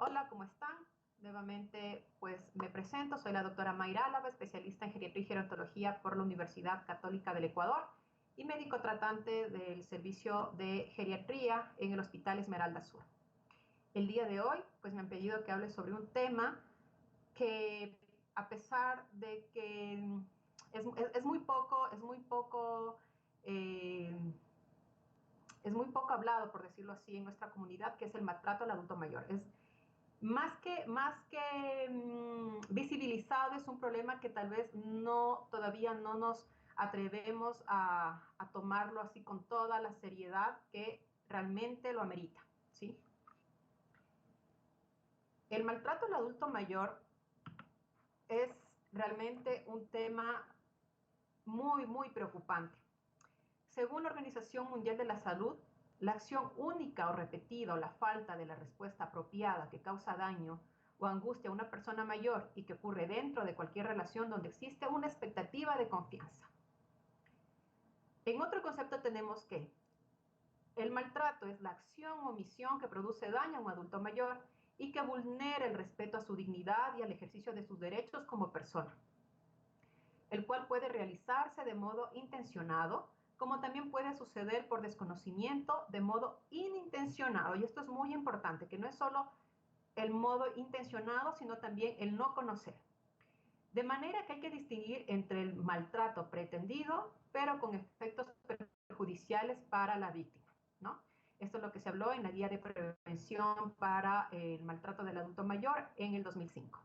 Hola, ¿cómo están? Nuevamente, pues me presento, soy la doctora Mayra Álava, especialista en geriatría y gerontología por la Universidad Católica del Ecuador y médico tratante del servicio de geriatría en el Hospital Esmeralda Sur. El día de hoy, pues me han pedido que hable sobre un tema que, a pesar de que eh, es muy poco hablado, por decirlo así, en nuestra comunidad, que es el maltrato al adulto mayor. Es más que visibilizado, es un problema que tal vez todavía no nos atrevemos a tomarlo así con toda la seriedad que realmente lo amerita, ¿sí? El maltrato al adulto mayor es realmente un tema muy preocupante. Según la Organización Mundial de la Salud, la acción única o repetida o la falta de la respuesta apropiada que causa daño o angustia a una persona mayor y que ocurre dentro de cualquier relación donde existe una expectativa de confianza. En otro concepto tenemos que el maltrato es la acción o omisión que produce daño a un adulto mayor y que vulnera el respeto a su dignidad y al ejercicio de sus derechos como persona, el cual puede realizarse de modo intencionado, como también puede suceder por desconocimiento de modo inintencionado. Y esto es muy importante, que no es solo el modo intencionado, sino también el no conocer. De manera que hay que distinguir entre el maltrato pretendido, pero con efectos perjudiciales para la víctima, ¿no? Esto es lo que se habló en la Guía de Prevención para el Maltrato del Adulto Mayor en el 2005.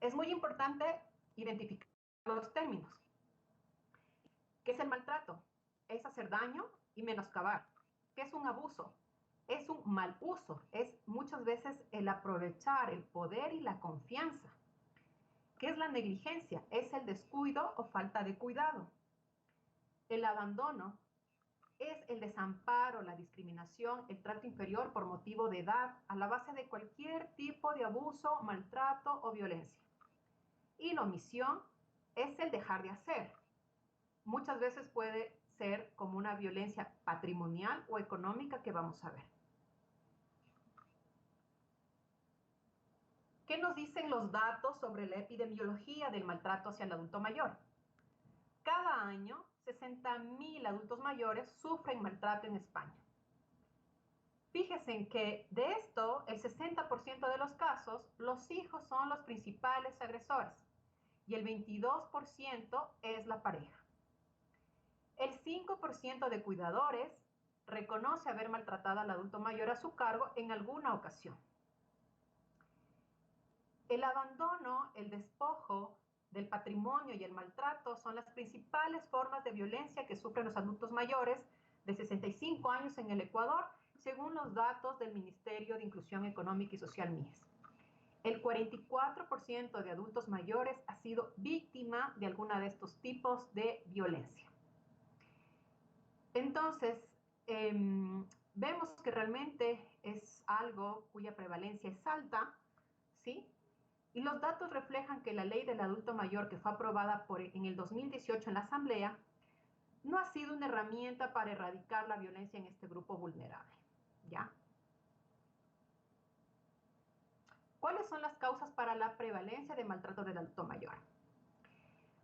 Es muy importante identificar los términos. ¿Qué es el maltrato? Es hacer daño y menoscabar. ¿Qué es un abuso? Es un mal uso, es muchas veces el aprovechar el poder y la confianza. ¿Qué es la negligencia? Es el descuido o falta de cuidado. El abandono es el desamparo, la discriminación, el trato inferior por motivo de edad, a la base de cualquier tipo de abuso, maltrato o violencia. Y la omisión es el dejar de hacer. Muchas veces puede ser como una violencia patrimonial o económica que vamos a ver. ¿Qué nos dicen los datos sobre la epidemiología del maltrato hacia el adulto mayor? Cada año, 60.000 adultos mayores sufren maltrato en España. Fíjense en que de esto, el 60% de los casos, los hijos son los principales agresores y el 22% es la pareja. El 5% de cuidadores reconoce haber maltratado al adulto mayor a su cargo en alguna ocasión. El abandono, el despojo del patrimonio y el maltrato son las principales formas de violencia que sufren los adultos mayores de 65 años en el Ecuador, según los datos del Ministerio de Inclusión Económica y Social MIES. El 44% de adultos mayores ha sido víctima de alguna de estos tipos de violencia. Entonces, vemos que realmente es algo cuya prevalencia es alta, ¿sí? Y los datos reflejan que la ley del adulto mayor que fue aprobada en el 2018 en la Asamblea no ha sido una herramienta para erradicar la violencia en este grupo vulnerable, ¿ya? ¿Cuáles son las causas para la prevalencia de maltrato del adulto mayor?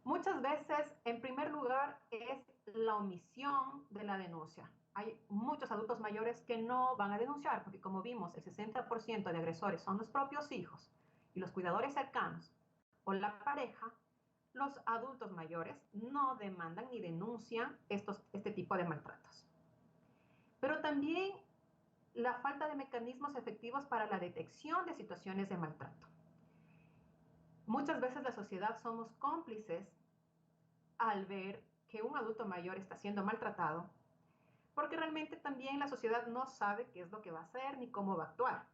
Muchas veces, en primer lugar, es la omisión de la denuncia. Hay muchos adultos mayores que no van a denunciar, porque como vimos, el 60% de agresores son los propios hijos y los cuidadores cercanos o la pareja. Los adultos mayores no demandan ni denuncian este tipo de maltratos. Pero también la falta de mecanismos efectivos para la detección de situaciones de maltrato. Muchas veces la sociedad somos cómplices al ver que un adulto mayor está siendo maltratado, porque realmente también la sociedad no sabe qué es lo que va a hacer ni cómo va a actuar.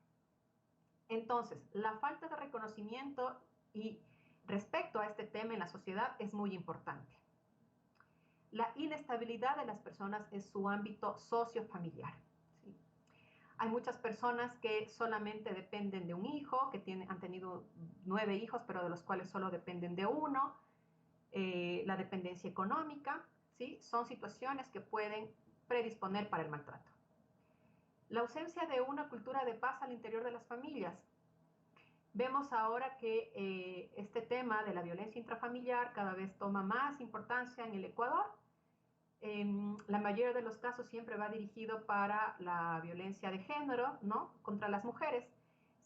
Entonces, la falta de reconocimiento y respecto a este tema en la sociedad es muy importante. La inestabilidad de las personas en su ámbito sociofamiliar. ¿Sí? Hay muchas personas que solamente dependen de un hijo, que han tenido 9 hijos, pero de los cuales solo dependen de uno. La dependencia económica, ¿sí? Son situaciones que pueden predisponer para el maltrato. La ausencia de una cultura de paz al interior de las familias. Vemos ahora que este tema de la violencia intrafamiliar cada vez toma más importancia en el Ecuador. La mayoría de los casos siempre va dirigido para la violencia de género, ¿no? Contra las mujeres.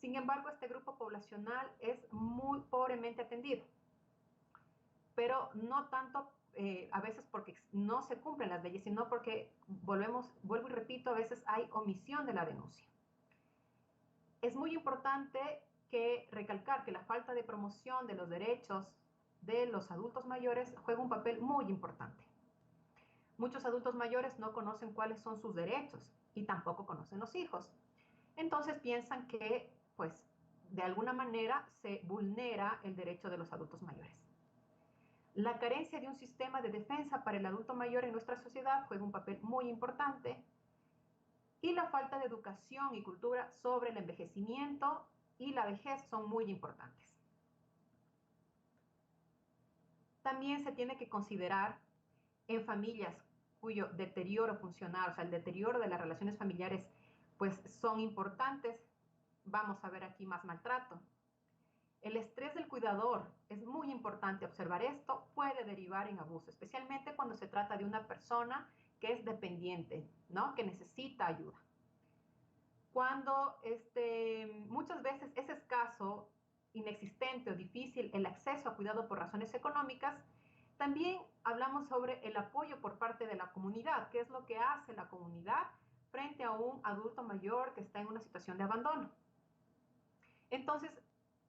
Sin embargo, este grupo poblacional es muy pobremente atendido, pero no tanto a veces porque no se cumplen las leyes, sino porque vuelvo y repito, a veces hay omisión de la denuncia. Es muy importante recalcar que la falta de promoción de los derechos de los adultos mayores juega un papel muy importante. Muchos adultos mayores no conocen cuáles son sus derechos y tampoco conocen los hijos. Entonces piensan que, pues, de alguna manera se vulnera el derecho de los adultos mayores. La carencia de un sistema de defensa para el adulto mayor en nuestra sociedad juega un papel muy importante. Y la falta de educación y cultura sobre el envejecimiento y la vejez son muy importantes. También se tiene que considerar en familias cuyo deterioro funcional, o sea, el deterioro de las relaciones familiares, pues son importantes. Vamos a ver aquí más maltrato. El estrés del cuidador, es muy importante observar esto, puede derivar en abuso, especialmente cuando se trata de una persona que es dependiente, ¿no? Que necesita ayuda. Cuando muchas veces es escaso, inexistente o difícil el acceso a cuidado por razones económicas, también hablamos sobre el apoyo por parte de la comunidad, qué es lo que hace la comunidad frente a un adulto mayor que está en una situación de abandono. Entonces,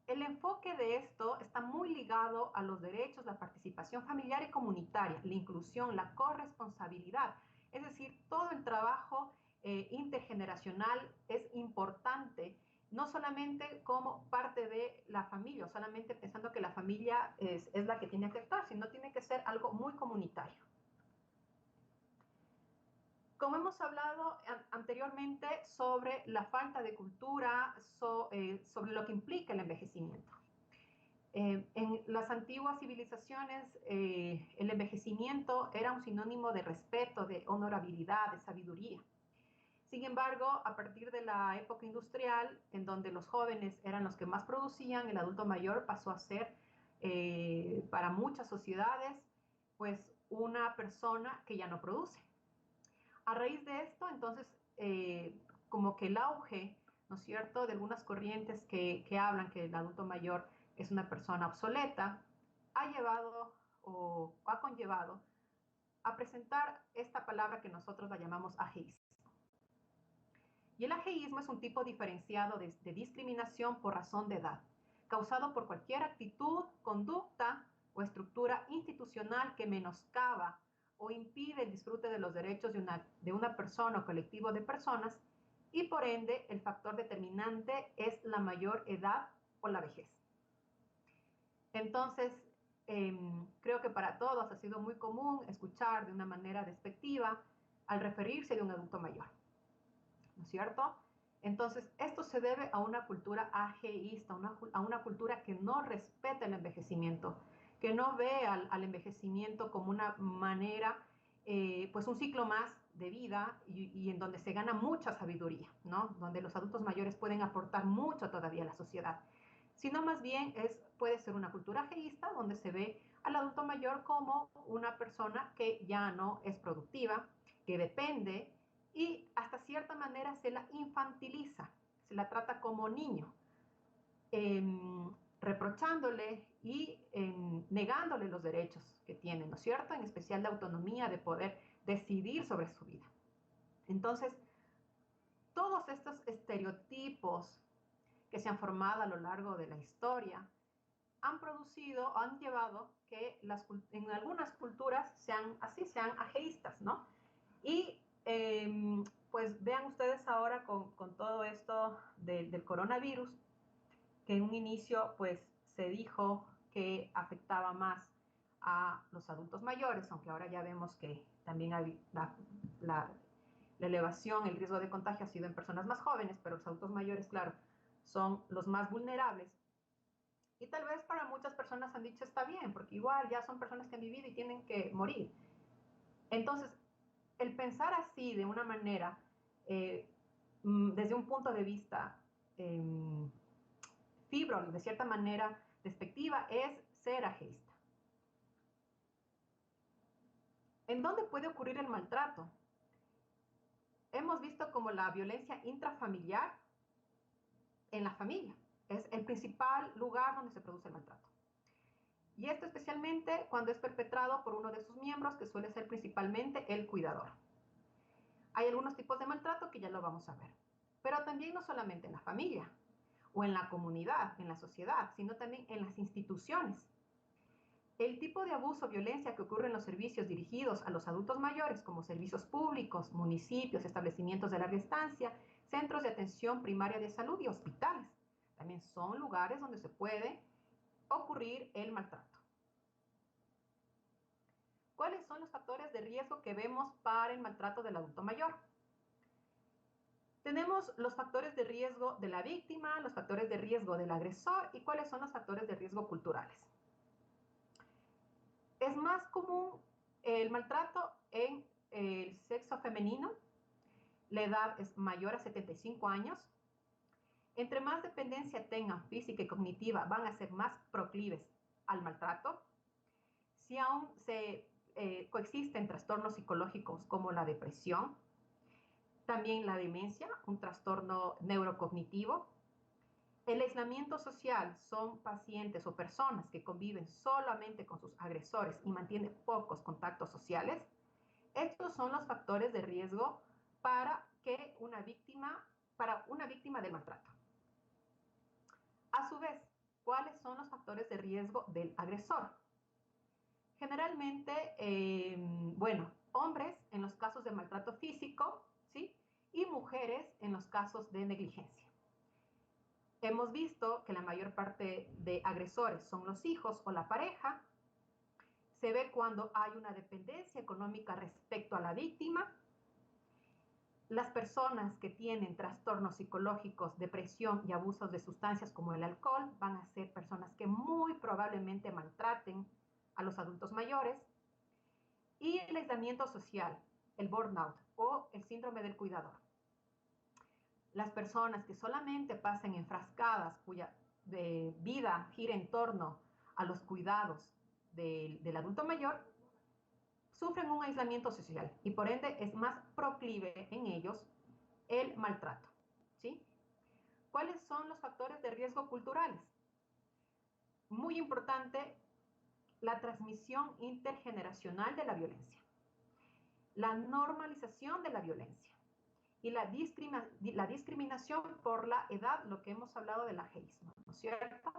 el enfoque de esto está muy ligado a los derechos, la participación familiar y comunitaria, la inclusión, la corresponsabilidad, es decir, todo el trabajo intergeneracional es importante, no solamente como parte de la familia, o solamente pensando que la familia es la que tiene que actuar, sino tiene que ser algo muy comunitario. Como hemos hablado anteriormente sobre la falta de cultura, sobre lo que implica el envejecimiento. En las antiguas civilizaciones, el envejecimiento era un sinónimo de respeto, de honorabilidad, de sabiduría. Sin embargo, a partir de la época industrial, en donde los jóvenes eran los que más producían, el adulto mayor pasó a ser, para muchas sociedades, pues una persona que ya no produce. A raíz de esto, entonces, como que el auge, ¿no es cierto?, de algunas corrientes que hablan que el adulto mayor es una persona obsoleta, ha llevado o ha conllevado a presentar esta palabra que nosotros la llamamos ageísmo. Y el ageísmo es un tipo diferenciado de discriminación por razón de edad, causado por cualquier actitud, conducta o estructura institucional que menoscaba o impide el disfrute de los derechos de una persona o colectivo de personas, y por ende el factor determinante es la mayor edad o la vejez. Entonces, creo que para todos ha sido muy común escuchar de una manera despectiva al referirse de un adulto mayor, ¿no es cierto? Entonces, esto se debe a una cultura ageísta, a una cultura que no respeta el envejecimiento, que no ve al envejecimiento como una manera, pues un ciclo más de vida y en donde se gana mucha sabiduría, ¿no? Donde los adultos mayores pueden aportar mucho todavía a la sociedad, sino más bien puede ser una cultura ageísta donde se ve al adulto mayor como una persona que ya no es productiva, que depende, y hasta cierta manera se la infantiliza, se la trata como niño, reprochándole y negándole los derechos que tiene, ¿no es cierto? En especial la autonomía de poder decidir sobre su vida. Entonces, todos estos estereotipos que se han formado a lo largo de la historia han producido, han llevado que en algunas culturas sean ageístas, ¿no? Y pues vean ustedes ahora con todo esto del coronavirus, que en un inicio pues se dijo que afectaba más a los adultos mayores, aunque ahora ya vemos que también hay la elevación, el riesgo de contagio ha sido en personas más jóvenes, pero los adultos mayores, claro, son los más vulnerables. Y tal vez para muchas personas han dicho está bien, porque igual ya son personas que han vivido y tienen que morir. Entonces, el pensar así de una manera desde un punto de vista fíbrolo, de cierta manera despectiva, es ser ageísta. ¿En dónde puede ocurrir el maltrato? Hemos visto como la violencia intrafamiliar en la familia es el principal lugar donde se produce el maltrato. Y esto especialmente cuando es perpetrado por uno de sus miembros, que suele ser principalmente el cuidador. Hay algunos tipos de maltrato que ya lo vamos a ver, pero también no solamente en la familia o en la comunidad, en la sociedad, sino también en las instituciones. El tipo de abuso o violencia que ocurre en los servicios dirigidos a los adultos mayores, como servicios públicos, municipios, establecimientos de larga estancia, centros de atención primaria de salud y hospitales, también son lugares donde se puede ocurrir el maltrato. ¿Cuáles son los factores de riesgo que vemos para el maltrato del adulto mayor? Tenemos los factores de riesgo de la víctima, los factores de riesgo del agresor y cuáles son los factores de riesgo culturales. Es más común el maltrato en el sexo femenino, la edad es mayor a 75 años. Entre más dependencia tengan física y cognitiva, van a ser más proclives al maltrato. Si aún se coexisten trastornos psicológicos como la depresión, también la demencia, un trastorno neurocognitivo. El aislamiento social son pacientes o personas que conviven solamente con sus agresores y mantienen pocos contactos sociales. Estos son los factores de riesgo para una víctima del maltrato. A su vez, ¿cuáles son los factores de riesgo del agresor? Generalmente, hombres en los casos de maltrato físico, ¿sí? Y mujeres en los casos de negligencia. Hemos visto que la mayor parte de agresores son los hijos o la pareja. Se ve cuando hay una dependencia económica respecto a la víctima. Las personas que tienen trastornos psicológicos, depresión y abusos de sustancias como el alcohol van a ser personas que muy probablemente maltraten a los adultos mayores. Y el aislamiento social, el burnout o el síndrome del cuidador. Las personas que solamente pasan enfrascadas, cuya vida gira en torno a los cuidados del adulto mayor, sufren un aislamiento social y por ende es más proclive en ellos el maltrato, ¿sí? ¿Cuáles son los factores de riesgo culturales? Muy importante, la transmisión intergeneracional de la violencia, la normalización de la violencia y la discriminación por la edad, lo que hemos hablado del ageísmo, ¿no es cierto?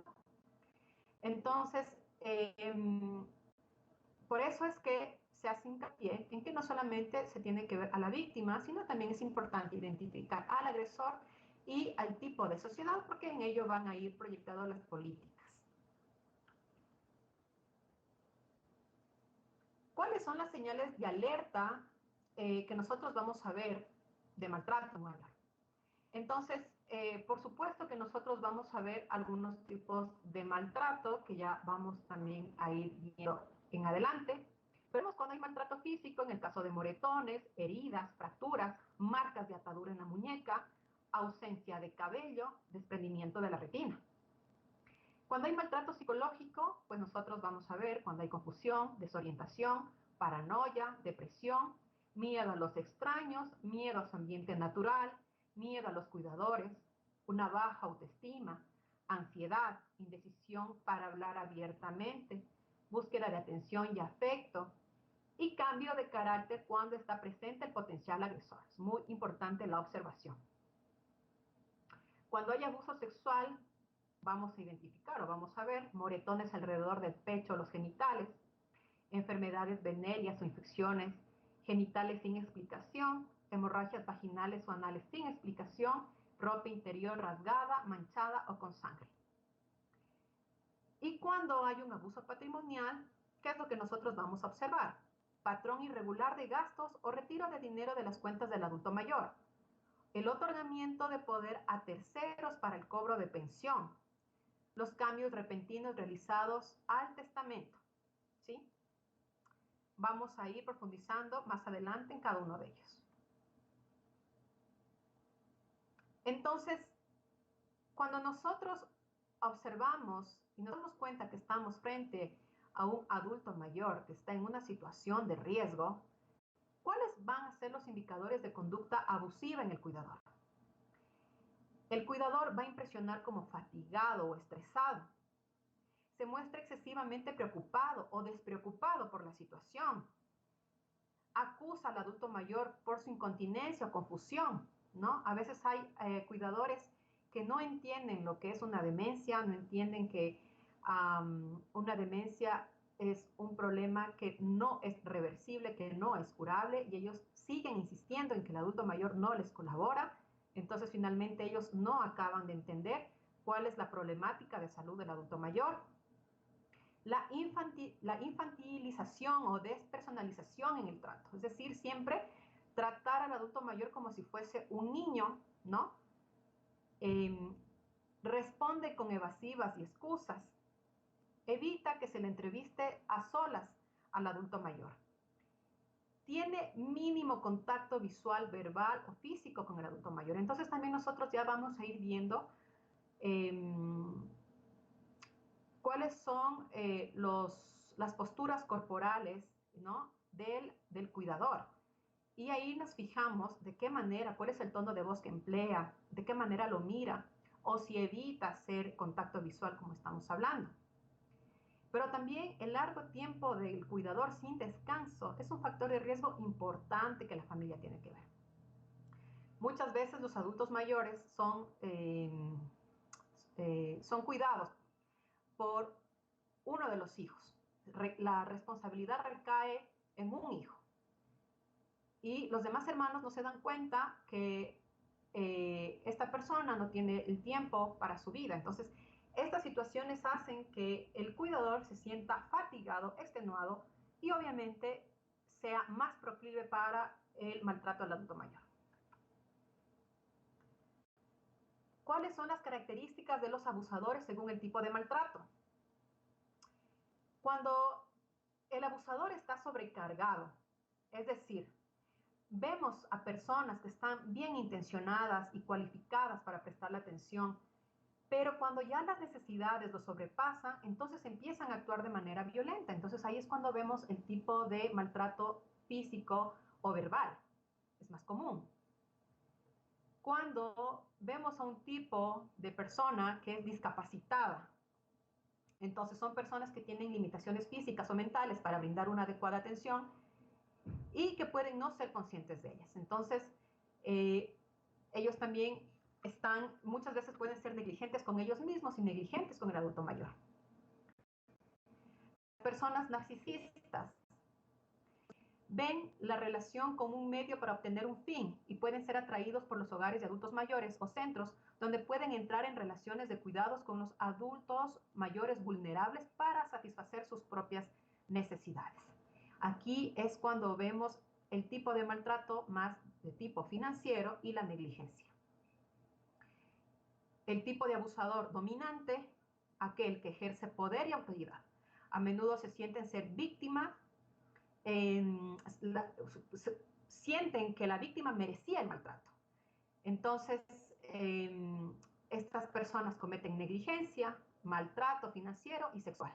Entonces, por eso es que se hace hincapié en que no solamente se tiene que ver a la víctima, sino también es importante identificar al agresor y al tipo de sociedad, porque en ello van a ir proyectadas las políticas. ¿Cuáles son las señales de alerta que nosotros vamos a ver de maltrato mayor? Entonces, por supuesto que nosotros vamos a ver algunos tipos de maltrato que ya vamos también a ir viendo en adelante. Vemos cuando hay maltrato físico, en el caso de moretones, heridas, fracturas, marcas de atadura en la muñeca, ausencia de cabello, desprendimiento de la retina. Cuando hay maltrato psicológico, pues nosotros vamos a ver cuando hay confusión, desorientación, paranoia, depresión, miedo a los extraños, miedo a su ambiente natural, miedo a los cuidadores, una baja autoestima, ansiedad, indecisión para hablar abiertamente, búsqueda de atención y afecto, y cambio de carácter cuando está presente el potencial agresor. Es muy importante la observación. Cuando hay abuso sexual, vamos a identificar o vamos a ver moretones alrededor del pecho o los genitales, enfermedades venéreas o infecciones genitales sin explicación, hemorragias vaginales o anales sin explicación, ropa interior rasgada, manchada o con sangre. Y cuando hay un abuso patrimonial, ¿qué es lo que nosotros vamos a observar? Patrón irregular de gastos o retiro de dinero de las cuentas del adulto mayor, el otorgamiento de poder a terceros para el cobro de pensión, los cambios repentinos realizados al testamento, ¿sí? Vamos a ir profundizando más adelante en cada uno de ellos. Entonces, cuando nosotros observamos y nos damos cuenta que estamos frente a un adulto mayor que está en una situación de riesgo, ¿cuáles van a ser los indicadores de conducta abusiva en el cuidador? El cuidador va a impresionar como fatigado o estresado. Se muestra excesivamente preocupado o despreocupado por la situación. Acusa al adulto mayor por su incontinencia o confusión, ¿no? A veces hay cuidadores que no entienden lo que es una demencia, no entienden que una demencia es un problema que no es reversible, que no es curable, y ellos siguen insistiendo en que el adulto mayor no les colabora. Entonces, finalmente, ellos no acaban de entender cuál es la problemática de salud del adulto mayor. La infantilización o despersonalización en el trato, es decir, siempre tratar al adulto mayor como si fuese un niño, ¿no? Responde con evasivas y excusas. Evita que se le entreviste a solas al adulto mayor. Tiene mínimo contacto visual, verbal o físico con el adulto mayor. Entonces también nosotros ya vamos a ir viendo cuáles son las posturas corporales, ¿no? del cuidador. Y ahí nos fijamos de qué manera, cuál es el tono de voz que emplea, de qué manera lo mira, o si evita hacer contacto visual como estamos hablando. Pero también el largo tiempo del cuidador sin descanso es un factor de riesgo importante que la familia tiene que ver. Muchas veces los adultos mayores son cuidados por uno de los hijos. La responsabilidad recae en un hijo. Y los demás hermanos no se dan cuenta que esta persona no tiene el tiempo para su vida. Entonces, estas situaciones hacen que el cuidador se sienta fatigado, extenuado y obviamente sea más proclive para el maltrato al adulto mayor. ¿Cuáles son las características de los abusadores según el tipo de maltrato? Cuando el abusador está sobrecargado, es decir, vemos a personas que están bien intencionadas y cualificadas para prestarle atención, pero cuando ya las necesidades lo sobrepasan, entonces empiezan a actuar de manera violenta. Entonces ahí es cuando vemos el tipo de maltrato físico o verbal. Es más común. Cuando vemos a un tipo de persona que es discapacitada, entonces son personas que tienen limitaciones físicas o mentales para brindar una adecuada atención y que pueden no ser conscientes de ellas. Entonces, ellos también muchas veces pueden ser negligentes con ellos mismos y negligentes con el adulto mayor. Personas narcisistas ven la relación como un medio para obtener un fin y pueden ser atraídos por los hogares de adultos mayores o centros donde pueden entrar en relaciones de cuidados con los adultos mayores vulnerables para satisfacer sus propias necesidades. Aquí es cuando vemos el tipo de maltrato más de tipo financiero y la negligencia. El tipo de abusador dominante, aquel que ejerce poder y autoridad. A menudo se sienten ser víctimas, sienten que la víctima merecía el maltrato. Entonces, estas personas cometen negligencia, maltrato financiero y sexual.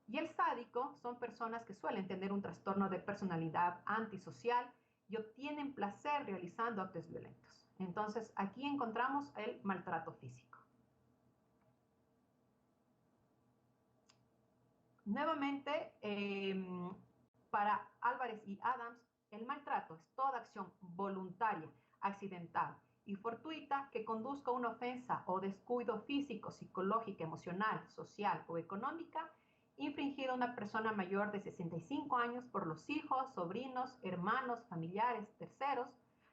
Y el sádico son personas que suelen tener un trastorno de personalidad antisocial y obtienen placer realizando actos violentos. Entonces, aquí encontramos el maltrato físico. Nuevamente, para Álvarez y Adams, el maltrato es toda acción voluntaria, accidental y fortuita que conduzca a una ofensa o descuido físico, psicológico, emocional, social o económica infringida a una persona mayor de 65 años por los hijos, sobrinos, hermanos, familiares, terceros,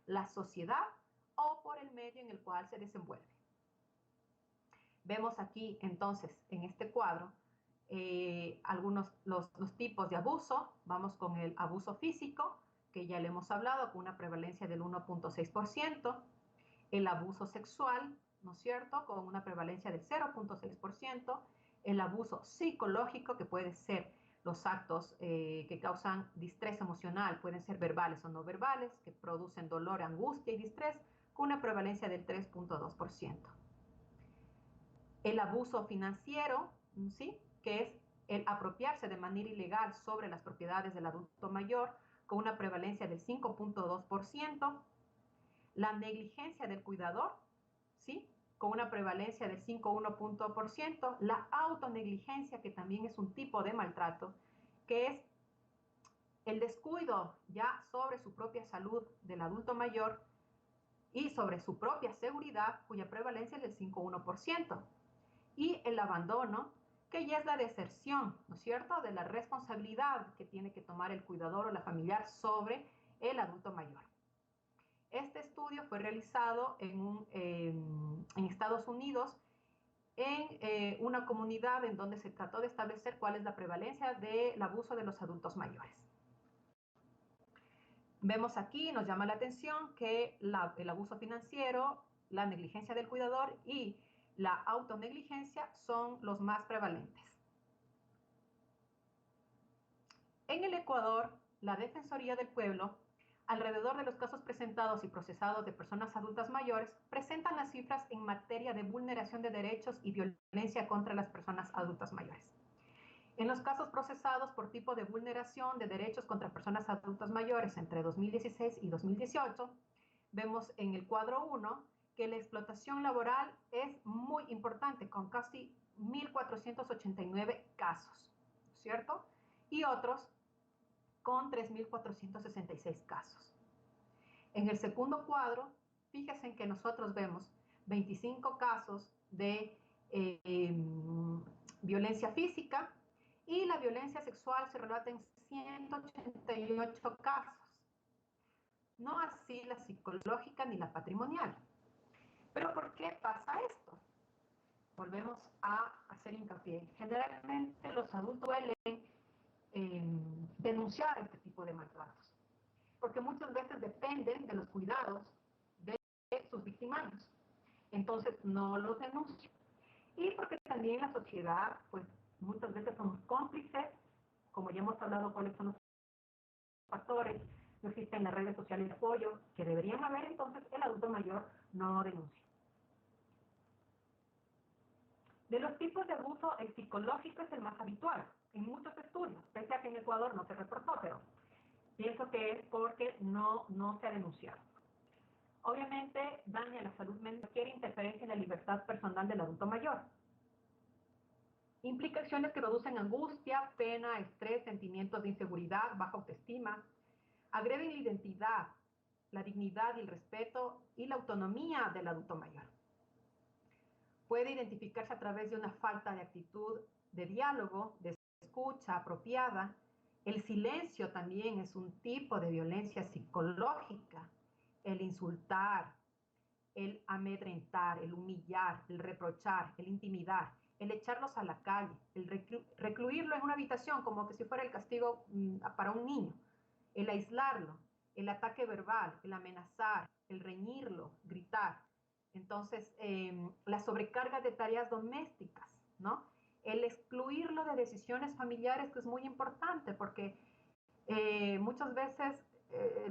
la sociedad o por el medio en el cual se desenvuelve. Vemos aquí entonces en este cuadro los tipos de abuso. Vamos con el abuso físico, que ya le hemos hablado, con una prevalencia del 1.6%. El abuso sexual, ¿no es cierto?, con una prevalencia del 0.6%. El abuso psicológico, que puede ser los actos que causan distrés emocional, pueden ser verbales o no verbales, que producen dolor, angustia y distrés, con una prevalencia del 3.2%. El abuso financiero, ¿sí?, que es el apropiarse de manera ilegal sobre las propiedades del adulto mayor, con una prevalencia del 5.2%. La negligencia del cuidador, ¿sí?, con una prevalencia del 5.1%. La autonegligencia, que también es un tipo de maltrato, que es el descuido ya sobre su propia salud del adulto mayor y sobre su propia seguridad, cuya prevalencia es del 5.1%. Y el abandono, que ya es la deserción, ¿no es cierto?, de la responsabilidad que tiene que tomar el cuidador o la familiar sobre el adulto mayor. Este estudio fue realizado en Estados Unidos, en una comunidad en donde se trató de establecer cuál es la prevalencia del abuso de los adultos mayores. Vemos aquí, nos llama la atención que el abuso financiero, la negligencia del cuidador y la autonegligencia son los más prevalentes. En el Ecuador, la Defensoría del Pueblo, alrededor de los casos presentados y procesados de personas adultas mayores, presentan las cifras en materia de vulneración de derechos y violencia contra las personas adultas mayores. En los casos procesados por tipo de vulneración de derechos contra personas adultas mayores entre 2016 y 2018, vemos en el cuadro 1 que la explotación laboral es muy importante, con casi 1.489 casos, ¿cierto? Y otros con 3.466 casos. En el segundo cuadro, fíjense en que nosotros vemos 25 casos de violencia física, y la violencia sexual se relata en 188 casos. No así la psicológica ni la patrimonial. ¿Pero por qué pasa esto? Volvemos a hacer hincapié. Generalmente los adultos suelen denunciar este tipo de maltratos, porque muchas veces dependen de los cuidados de sus victimarios. Entonces no los denuncian. Y porque también la sociedad, pues muchas veces somos cómplices, como ya hemos hablado cuáles son los factores, no existen las redes sociales de apoyo que deberían haber, entonces el adulto mayor no denuncia. De los tipos de abuso, el psicológico es el más habitual en muchos estudios, pese a que en Ecuador no se reportó, pero pienso que es porque no se ha denunciado. Obviamente daña la salud mental, cualquier interferencia en la libertad personal del adulto mayor. Implica acciones que producen angustia, pena, estrés, sentimientos de inseguridad, baja autoestima, agreden la identidad, la dignidad y el respeto y la autonomía del adulto mayor. Puede identificarse a través de una falta de actitud de diálogo, de escucha apropiada. El silencio también es un tipo de violencia psicológica. El insultar, el amedrentar, el humillar, el reprochar, el intimidar, el echarlos a la calle, el recluirlo en una habitación como que si fuera el castigo para un niño, el aislarlo, el ataque verbal, el amenazar, el reñirlo, gritar. Entonces, la sobrecarga de tareas domésticas, ¿no? El excluirlo de decisiones familiares, que es muy importante, porque muchas veces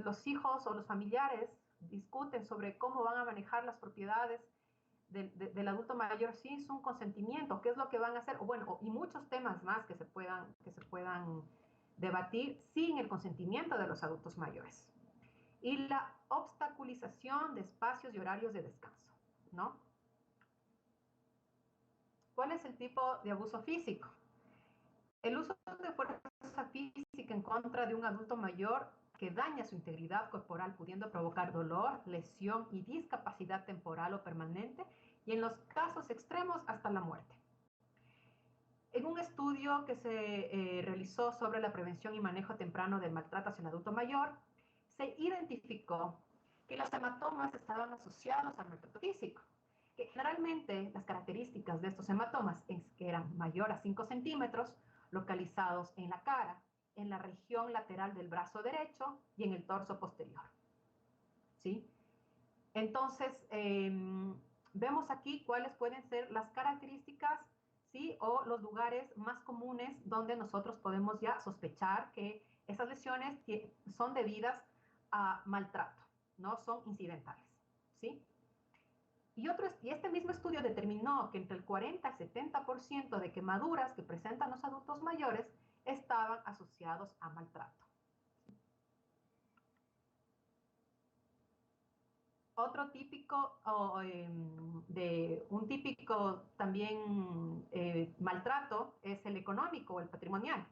los hijos o los familiares discuten sobre cómo van a manejar las propiedades del adulto mayor sin su consentimiento, qué es lo que van a hacer, o bueno, y muchos temas más que se puedan debatir sin el consentimiento de los adultos mayores. Y la obstaculización de espacios y horarios de descanso, ¿no? ¿Cuál es el tipo de abuso físico? El uso de fuerza física en contra de un adulto mayor que daña su integridad corporal, pudiendo provocar dolor, lesión y discapacidad temporal o permanente, y en los casos extremos hasta la muerte. En un estudio que se realizó sobre la prevención y manejo temprano del maltrato hacia el adulto mayor, se identificó que los hematomas estaban asociados al maltrato físico, que generalmente las características de estos hematomas es que eran mayor a 5 centímetros, localizados en la cara, en la región lateral del brazo derecho y en el torso posterior. ¿Sí? Entonces, vemos aquí cuáles pueden ser las características, ¿sí?, o los lugares más comunes donde nosotros podemos ya sospechar que esas lesiones son debidas a maltrato, no son incidentales, ¿sí? Y este mismo estudio determinó que entre el 40 y 70% de quemaduras que presentan los adultos mayores estaban asociados a maltrato. Otro típico, un típico también maltrato es el económico o el patrimonial.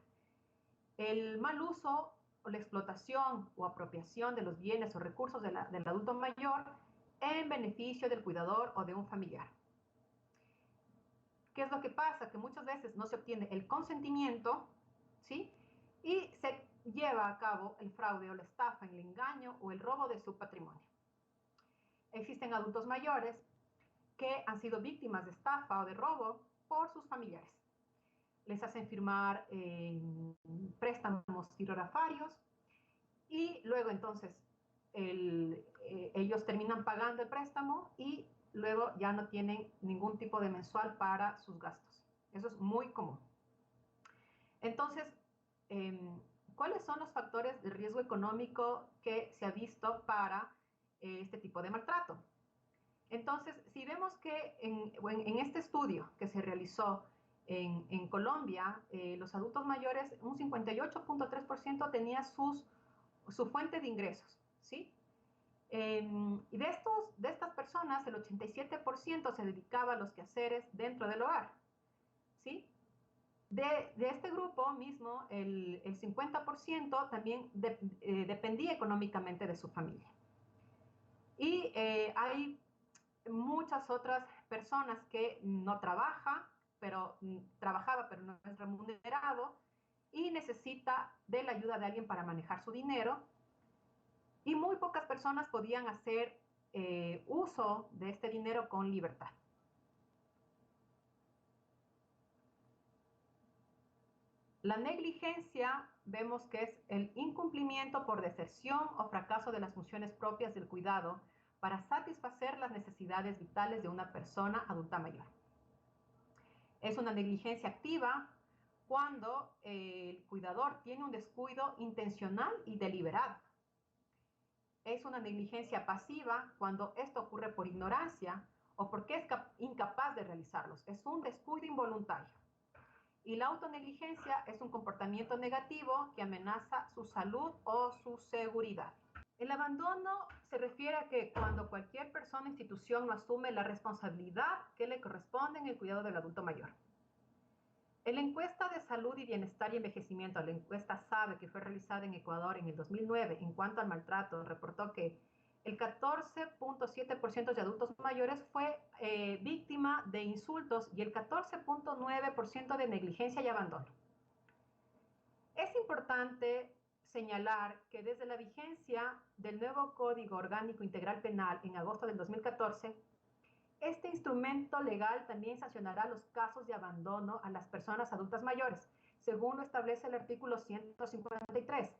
El mal uso o la explotación o apropiación de los bienes o recursos del adulto mayor en beneficio del cuidador o de un familiar. ¿Qué es lo que pasa? Que muchas veces no se obtiene el consentimiento, ¿sí? Y se lleva a cabo el fraude o la estafa, el engaño o el robo de su patrimonio. Existen adultos mayores que han sido víctimas de estafa o de robo por sus familiares. Les hacen firmar préstamos girorafarios y luego entonces ellos terminan pagando el préstamo y luego ya no tienen ningún tipo de mensual para sus gastos. Eso es muy común. Entonces, ¿cuáles son los factores de riesgo económico que se ha visto para este tipo de maltrato? Entonces, si vemos que en este estudio que se realizó en Colombia, los adultos mayores, un 58.3% tenía su fuente de ingresos, ¿sí? Y de estas personas, el 87% se dedicaba a los quehaceres dentro del hogar, ¿sí? De este grupo mismo, el 50% también dependía económicamente de su familia. Y hay muchas otras personas que no trabajaba, pero no es remunerado y necesita de la ayuda de alguien para manejar su dinero. Y muy pocas personas podían hacer uso de este dinero con libertad. La negligencia vemos que es el incumplimiento por deserción o fracaso de las funciones propias del cuidado para satisfacer las necesidades vitales de una persona adulta mayor. Es una negligencia activa cuando el cuidador tiene un descuido intencional y deliberado. Es una negligencia pasiva cuando esto ocurre por ignorancia o porque es incapaz de realizarlos. Es un descuido involuntario. Y la autonegligencia es un comportamiento negativo que amenaza su salud o su seguridad. El abandono se refiere a que cuando cualquier persona o institución no asume la responsabilidad que le corresponde en el cuidado del adulto mayor. En la encuesta de salud y bienestar y envejecimiento, la encuesta SABE, que fue realizada en Ecuador en el 2009, en cuanto al maltrato, reportó que el 14.7% de adultos mayores fue víctima de insultos y el 14.9% de negligencia y abandono. Es importante señalar que desde la vigencia del nuevo Código Orgánico Integral Penal en agosto del 2014, este instrumento legal también sancionará los casos de abandono a las personas adultas mayores, según lo establece el artículo 153.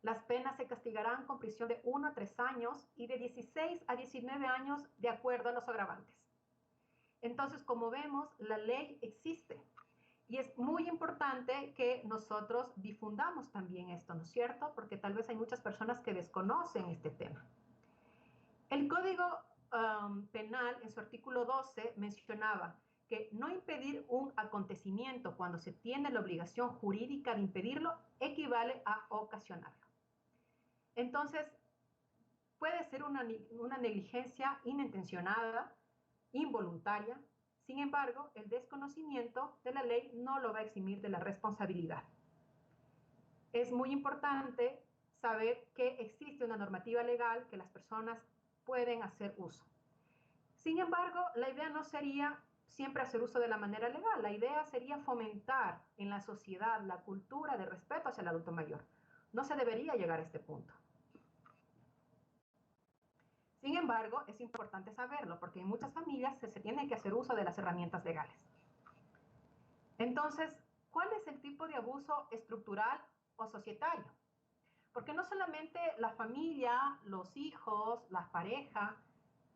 Las penas se castigarán con prisión de 1 a 3 años y de 16 a 19 años de acuerdo a los agravantes. Entonces, como vemos, la ley existe y es muy importante que nosotros difundamos también esto, ¿no es cierto? Porque tal vez hay muchas personas que desconocen este tema. El Código Penal, en su artículo 12, mencionaba que no impedir un acontecimiento cuando se tiene la obligación jurídica de impedirlo equivale a ocasionarlo. Entonces, puede ser una negligencia inintencionada, involuntaria. Sin embargo, el desconocimiento de la ley no lo va a eximir de la responsabilidad. Es muy importante saber que existe una normativa legal que las personas pueden hacer uso. Sin embargo, la idea no sería siempre hacer uso de la manera legal. La idea sería fomentar en la sociedad la cultura de respeto hacia el adulto mayor. No se debería llegar a este punto. Sin embargo, es importante saberlo porque en muchas familias se tiene que hacer uso de las herramientas legales. Entonces, ¿cuál es el tipo de abuso estructural o societario? Porque no solamente la familia, los hijos, la pareja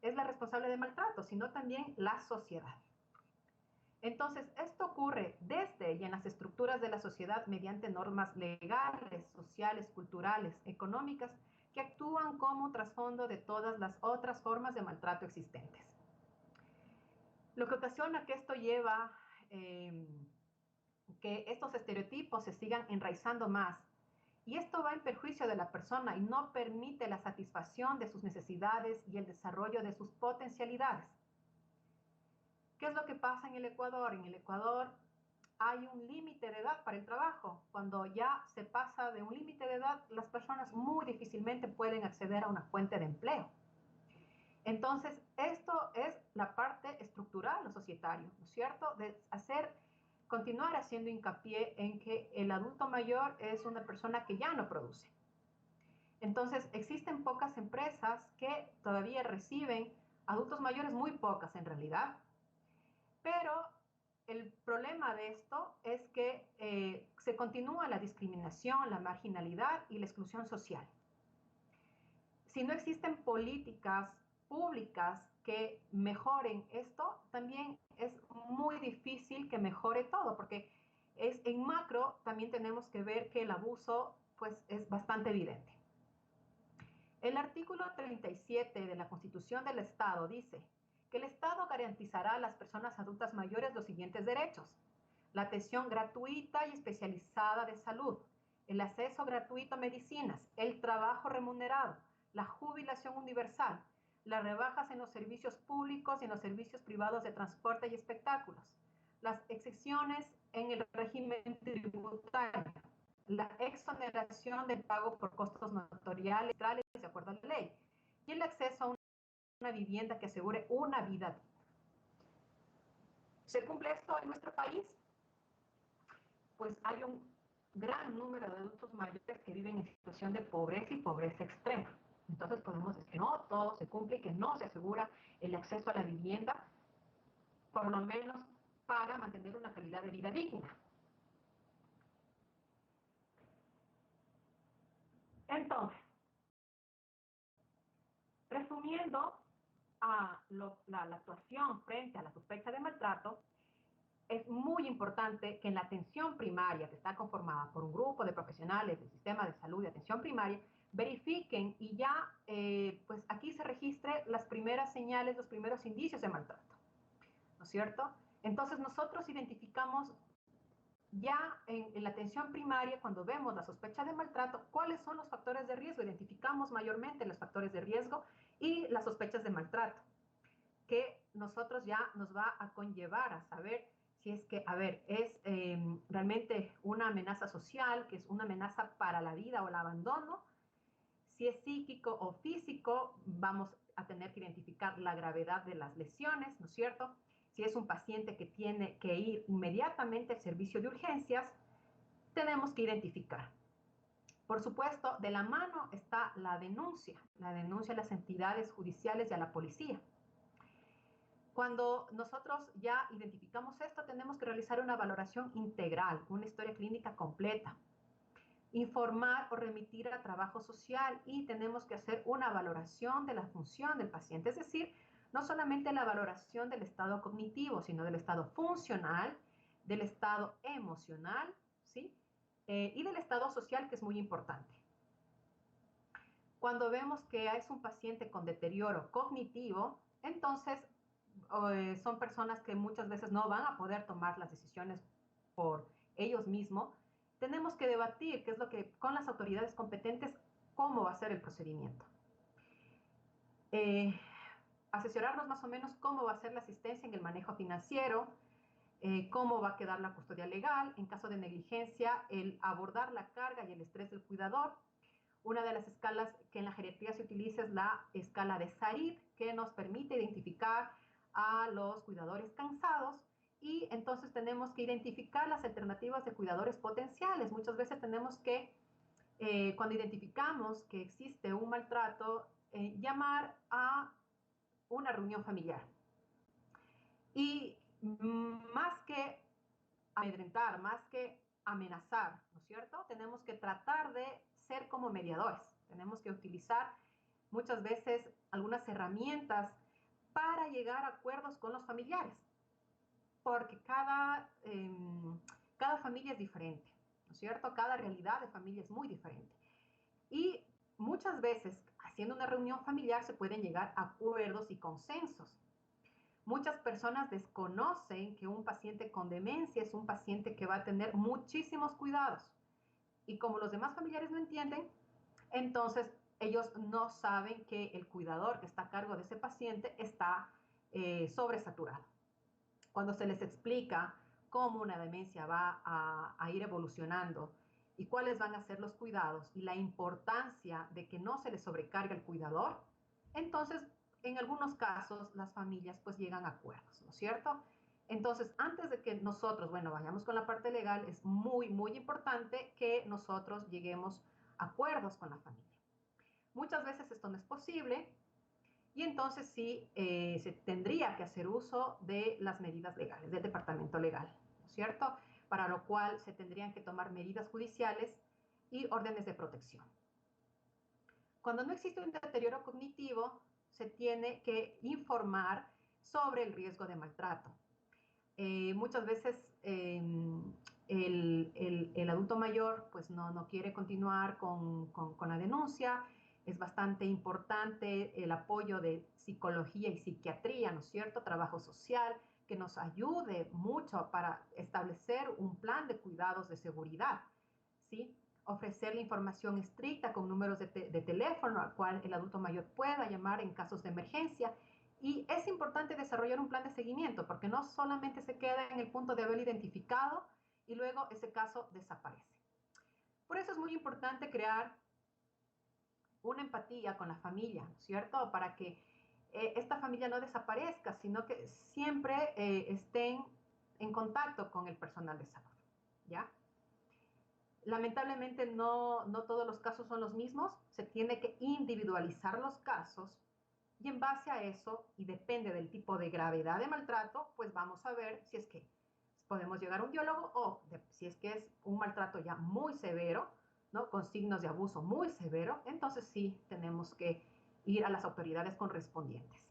es la responsable de maltrato, sino también la sociedad. Entonces, esto ocurre desde y en las estructuras de la sociedad mediante normas legales, sociales, culturales, económicas, que actúan como trasfondo de todas las otras formas de maltrato existentes. Lo que ocasiona que esto lleva que estos estereotipos se sigan enraizando más. Y esto va en perjuicio de la persona y no permite la satisfacción de sus necesidades y el desarrollo de sus potencialidades. ¿Qué es lo que pasa en el Ecuador? En el Ecuador hay un límite de edad para el trabajo. Cuando ya se pasa de un límite de edad, las personas muy difícilmente pueden acceder a una fuente de empleo. Entonces, esto es la parte estructural o societario, ¿no es cierto? De continuar haciendo hincapié en que el adulto mayor es una persona que ya no produce. Entonces, existen pocas empresas que todavía reciben adultos mayores, muy pocas en realidad, pero el problema de esto es que se continúa la discriminación, la marginalidad y la exclusión social. Si no existen políticas públicas que mejoren esto, también es muy difícil que mejore todo, porque en macro también tenemos que ver que el abuso pues, es bastante evidente. El artículo 37 de la Constitución del Estado dice que el Estado garantizará a las personas adultas mayores los siguientes derechos: la atención gratuita y especializada de salud, el acceso gratuito a medicinas, el trabajo remunerado, la jubilación universal, las rebajas en los servicios públicos y en los servicios privados de transporte y espectáculos, las excepciones en el régimen tributario, la exoneración del pago por costos notariales de acuerdo a la ley, y el acceso a una vivienda que asegure una vida digna. ¿Se cumple esto en nuestro país? Pues hay un gran número de adultos mayores que viven en situación de pobreza y pobreza extrema. Entonces podemos decir que no todo se cumple, que no se asegura el acceso a la vivienda, por lo menos para mantener una calidad de vida digna. Entonces, resumiendo la actuación frente a la sospecha de maltrato, es muy importante que en la atención primaria, que está conformada por un grupo de profesionales del sistema de salud y atención primaria, verifiquen y ya, pues aquí se registre las primeras señales, los primeros indicios de maltrato, ¿no es cierto? Entonces nosotros identificamos ya en la atención primaria, cuando vemos la sospecha de maltrato, cuáles son los factores de riesgo. Identificamos mayormente los factores de riesgo y las sospechas de maltrato, que nosotros ya nos va a conllevar a saber si es que, a ver, es realmente una amenaza social, que es una amenaza para la vida o el abandono. Si es psíquico o físico, vamos a tener que identificar la gravedad de las lesiones, ¿no es cierto? Si es un paciente que tiene que ir inmediatamente al servicio de urgencias, tenemos que identificar. Por supuesto, de la mano está la denuncia a las entidades judiciales y a la policía. Cuando nosotros ya identificamos esto, tenemos que realizar una valoración integral, una historia clínica completa, informar o remitir a trabajo social, y tenemos que hacer una valoración de la función del paciente, es decir, no solamente la valoración del estado cognitivo, sino del estado funcional, del estado emocional, ¿sí? Y del estado social, que es muy importante. Cuando vemos que es un paciente con deterioro cognitivo, entonces son personas que muchas veces no van a poder tomar las decisiones por ellos mismos. Tenemos que debatir qué es lo que, con las autoridades competentes, cómo va a ser el procedimiento. Asesorarnos más o menos cómo va a ser la asistencia en el manejo financiero, cómo va a quedar la custodia legal, en caso de negligencia, el abordar la carga y el estrés del cuidador. Una de las escalas que en la geriatría se utiliza es la escala de Sarid, que nos permite identificar a los cuidadores cansados, y entonces tenemos que identificar las alternativas de cuidadores potenciales. Muchas veces tenemos que, cuando identificamos que existe un maltrato, llamar a una reunión familiar. Y más que amedrentar, más que amenazar, ¿no es cierto? Tenemos que tratar de ser como mediadores. Tenemos que utilizar muchas veces algunas herramientas para llegar a acuerdos con los familiares, porque cada familia es diferente, ¿no es cierto? Cada realidad de familia es muy diferente. Y muchas veces, haciendo una reunión familiar, se pueden llegar a acuerdos y consensos. Muchas personas desconocen que un paciente con demencia es un paciente que va a tener muchísimos cuidados. Y como los demás familiares no entienden, entonces ellos no saben que el cuidador que está a cargo de ese paciente está sobresaturado. Cuando se les explica cómo una demencia va a ir evolucionando y cuáles van a ser los cuidados y la importancia de que no se le sobrecargue al cuidador, entonces en algunos casos las familias pues llegan a acuerdos, ¿no es cierto? Entonces, antes de que nosotros, bueno, vayamos con la parte legal, es muy, muy importante que nosotros lleguemos a acuerdos con la familia. Muchas veces esto no es posible y entonces sí se tendría que hacer uso de las medidas legales, del departamento legal, ¿no es cierto? Para lo cual se tendrían que tomar medidas judiciales y órdenes de protección. Cuando no existe un deterioro cognitivo, se tiene que informar sobre el riesgo de maltrato. Muchas veces el adulto mayor pues no quiere continuar con la denuncia. Es bastante importante el apoyo de psicología y psiquiatría, ¿no es cierto? Trabajo social, que nos ayude mucho para establecer un plan de cuidados de seguridad, ¿sí? Ofrecer la información estricta con números de teléfono al cual el adulto mayor pueda llamar en casos de emergencia. Y es importante desarrollar un plan de seguimiento porque no solamente se queda en el punto de haber identificado y luego ese caso desaparece. Por eso es muy importante crear una empatía con la familia, ¿no es cierto? Para que esta familia no desaparezca, sino que siempre estén en contacto con el personal de salud, ¿ya? Lamentablemente no todos los casos son los mismos, se tiene que individualizar los casos y en base a eso, y depende del tipo de gravedad de maltrato, pues vamos a ver si es que podemos llegar a un diálogo o si es que es un maltrato ya muy severo, ¿no? Con signos de abuso muy severo, entonces sí tenemos que ir a las autoridades correspondientes.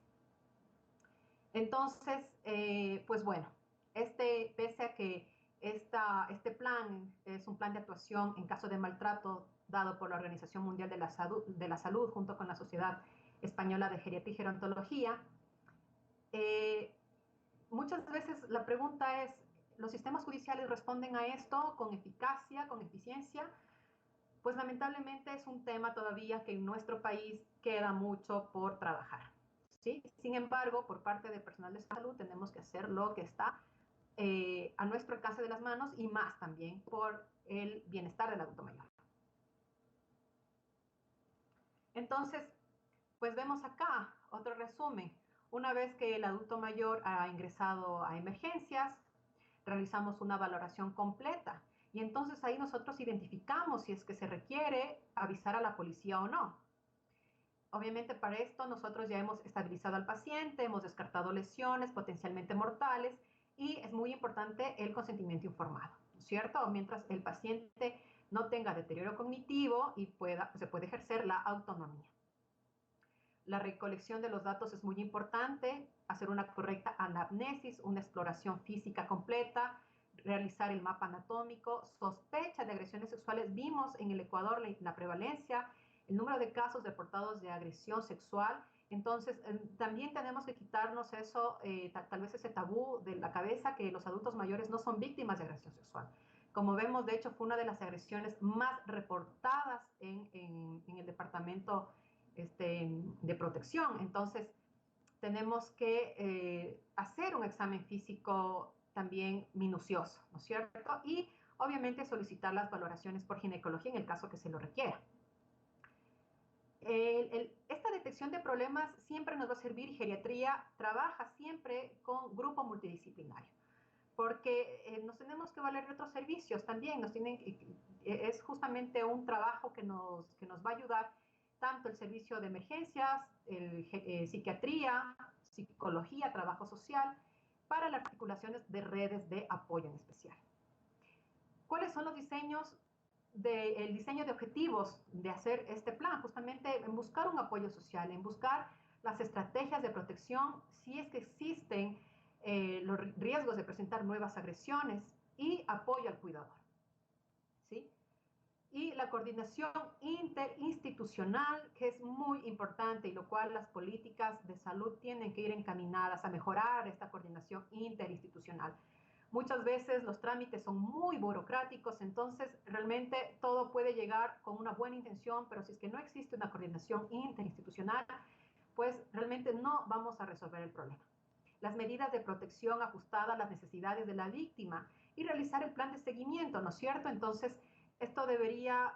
Entonces, pues bueno, pese a que este plan es un plan de actuación en caso de maltrato dado por la Organización Mundial de la Salud junto con la Sociedad Española de Geriatría y Gerontología, muchas veces la pregunta es, ¿los sistemas judiciales responden a esto con eficacia, con eficiencia? Pues lamentablemente es un tema todavía que en nuestro país queda mucho por trabajar, ¿sí? Sin embargo, por parte del personal de salud tenemos que hacer lo que está a nuestro alcance de las manos y más también por el bienestar del adulto mayor. Entonces, pues vemos acá otro resumen. Una vez que el adulto mayor ha ingresado a emergencias, realizamos una valoración completa y entonces ahí nosotros identificamos si es que se requiere avisar a la policía o no. Obviamente para esto nosotros ya hemos estabilizado al paciente, hemos descartado lesiones potencialmente mortales y es muy importante el consentimiento informado, ¿cierto? Mientras el paciente no tenga deterioro cognitivo y se puede ejercer la autonomía. La recolección de los datos es muy importante, hacer una correcta anamnesis, una exploración física completa, realizar el mapa anatómico, sospecha de agresiones sexuales. Vimos en el Ecuador la prevalencia, el número de casos reportados de agresión sexual. Entonces, también tenemos que quitarnos eso, tal vez ese tabú de la cabeza que los adultos mayores no son víctimas de agresión sexual. Como vemos, de hecho, fue una de las agresiones más reportadas en el departamento de protección. Entonces, tenemos que hacer un examen físico también minucioso, ¿no es cierto? Y obviamente solicitar las valoraciones por ginecología en el caso que se lo requiera. Esta detección de problemas siempre nos va a servir y geriatría trabaja siempre con grupo multidisciplinario, porque nos tenemos que valer de otros servicios también, es justamente un trabajo que nos va a ayudar tanto el servicio de emergencias, psiquiatría, psicología, trabajo social, para las articulaciones de redes de apoyo en especial. ¿Cuáles son los diseños el diseño de objetivos de hacer este plan? Justamente en buscar un apoyo social, en buscar las estrategias de protección si es que existen los riesgos de presentar nuevas agresiones y apoyo al cuidador, ¿sí? y la coordinación interinstitucional, que es muy importante y lo cual las políticas de salud tienen que ir encaminadas a mejorar esta coordinación interinstitucional. Muchas veces los trámites son muy burocráticos, entonces realmente todo puede llegar con una buena intención, pero si es que no existe una coordinación interinstitucional, pues realmente no vamos a resolver el problema. Las medidas de protección ajustadas a las necesidades de la víctima y realizar el plan de seguimiento, ¿no es cierto? Entonces, esto debería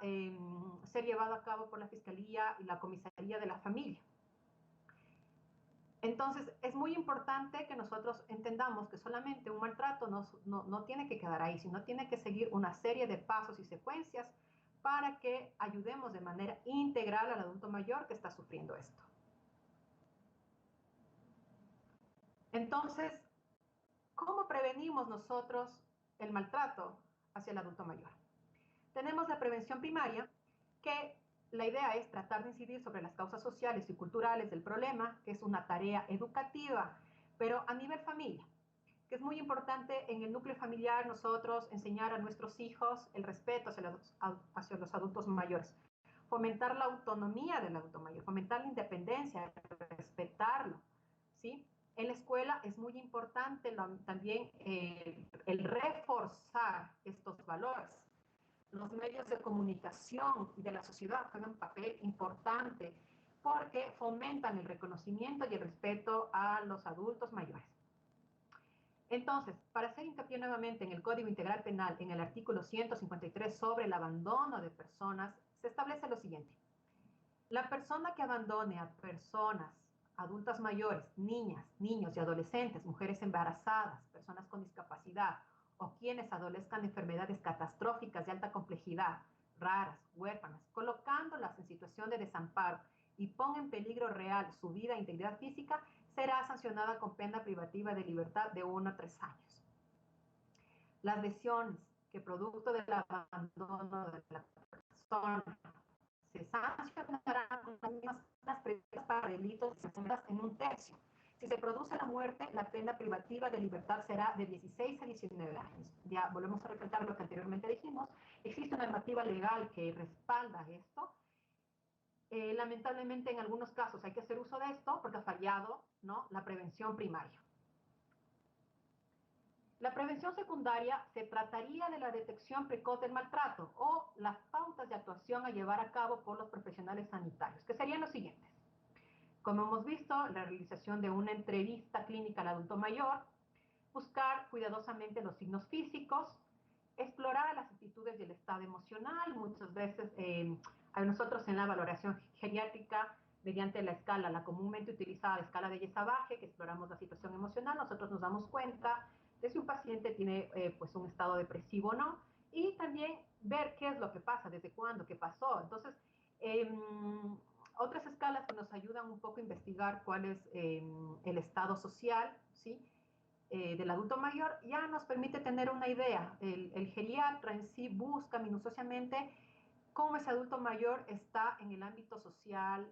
ser llevado a cabo por la Fiscalía y la Comisaría de la Familia. Entonces, es muy importante que nosotros entendamos que solamente un maltrato no tiene que quedar ahí, sino tiene que seguir una serie de pasos y secuencias para que ayudemos de manera integral al adulto mayor que está sufriendo esto. Entonces, ¿cómo prevenimos nosotros el maltrato hacia el adulto mayor? Tenemos la prevención primaria, que la idea es tratar de incidir sobre las causas sociales y culturales del problema, que es una tarea educativa, pero a nivel familia, que es muy importante en el núcleo familiar nosotros enseñar a nuestros hijos el respeto hacia los adultos mayores, fomentar la autonomía del adulto mayor, fomentar la independencia, respetarlo, ¿sí? En la escuela es muy importante también el reforzar estos valores. Los medios de comunicación de la sociedad juegan un papel importante porque fomentan el reconocimiento y el respeto a los adultos mayores. Entonces, para hacer hincapié nuevamente en el Código Integral Penal, en el artículo 153 sobre el abandono de personas, se establece lo siguiente. La persona que abandone a personas adultas mayores, niñas, niños y adolescentes, mujeres embarazadas, personas con discapacidad o quienes adolezcan de enfermedades catastróficas de alta complejidad, raras, huérfanas, colocándolas en situación de desamparo y ponga en peligro real su vida e integridad física, será sancionada con pena privativa de libertad de 1 a 3 años. Las lesiones que producto del abandono de la persona se sancionarán con las mismas penas para delitos sancionadas en 1/3. Si se produce la muerte, la pena privativa de libertad será de 16 a 19 años. Ya volvemos a repetir lo que anteriormente dijimos. Existe una normativa legal que respalda esto. Lamentablemente, en algunos casos hay que hacer uso de esto porque ha fallado, ¿no?, la prevención primaria. La prevención secundaria se trataría de la detección precoz del maltrato o las pautas de actuación a llevar a cabo por los profesionales sanitarios, que serían los siguientes. Como hemos visto, la realización de una entrevista clínica al adulto mayor, buscar cuidadosamente los signos físicos, explorar las actitudes y el estado emocional. Muchas veces a nosotros en la valoración geriátrica, mediante la escala, la comúnmente utilizada escala de Yezabage, que exploramos la situación emocional, nosotros nos damos cuenta de si un paciente tiene pues un estado depresivo o no, y también ver qué es lo que pasa, desde cuándo, qué pasó. Entonces, otras escalas que nos ayudan un poco a investigar cuál es el estado social, ¿sí?, del adulto mayor, ya nos permite tener una idea. El geriatra en sí busca minuciosamente cómo ese adulto mayor está en el ámbito social,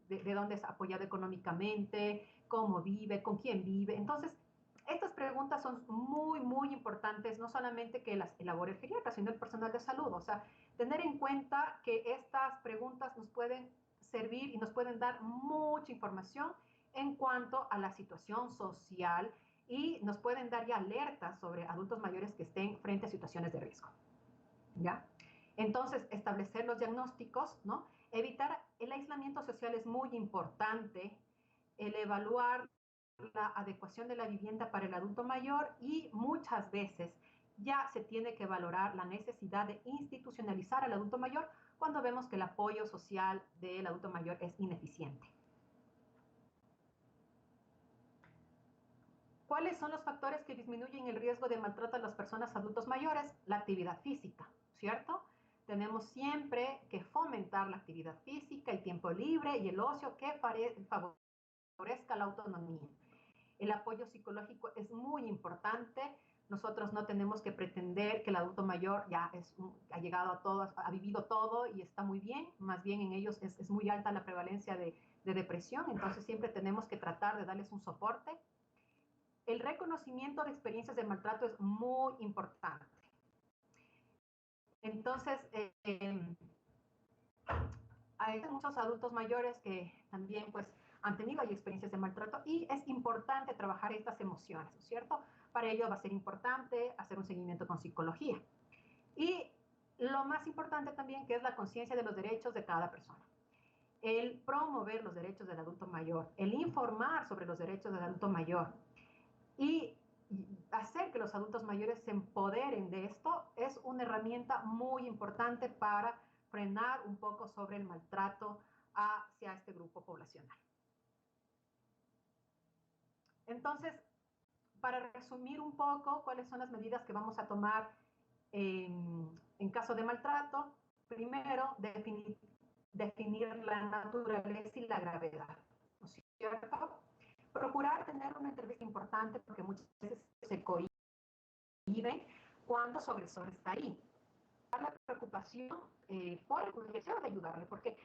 de dónde es apoyado económicamente, cómo vive, con quién vive. Entonces, estas preguntas son muy, muy importantes, no solamente que las elabore el geriatra, sino el personal de salud. O sea, tener en cuenta que estas preguntas nos pueden servir y nos pueden dar mucha información en cuanto a la situación social y nos pueden dar ya alertas sobre adultos mayores que estén frente a situaciones de riesgo. ¿Ya? Entonces, establecer los diagnósticos, ¿no? Evitar el aislamiento social es muy importante, el evaluar la adecuación de la vivienda para el adulto mayor y muchas veces ya se tiene que valorar la necesidad de institucionalizar al adulto mayor cuando vemos que el apoyo social del adulto mayor es ineficiente. ¿Cuáles son los factores que disminuyen el riesgo de maltrato a las personas adultos mayores? La actividad física, ¿cierto? Tenemos siempre que fomentar la actividad física, el tiempo libre y el ocio que favorezca la autonomía. El apoyo psicológico es muy importante. Nosotros no tenemos que pretender que el adulto mayor ya ha llegado a todo, ha vivido todo y está muy bien. Más bien en ellos es muy alta la prevalencia de depresión. Entonces siempre tenemos que tratar de darles un soporte. El reconocimiento de experiencias de maltrato es muy importante. Entonces, hay muchos adultos mayores que también pues han tenido ahí experiencias de maltrato y es importante trabajar estas emociones, ¿no es cierto? Para ello va a ser importante hacer un seguimiento con psicología. Y lo más importante también que es la conciencia de los derechos de cada persona. El promover los derechos del adulto mayor, el informar sobre los derechos del adulto mayor y hacer que los adultos mayores se empoderen de esto es una herramienta muy importante para frenar un poco sobre el maltrato hacia este grupo poblacional. Entonces, para resumir un poco cuáles son las medidas que vamos a tomar en caso de maltrato, primero, definir la naturaleza y la gravedad, ¿no es cierto? Procurar tener una entrevista importante porque muchas veces se cohiben cuando su agresor está ahí. La preocupación por el deseo de ayudarle, porque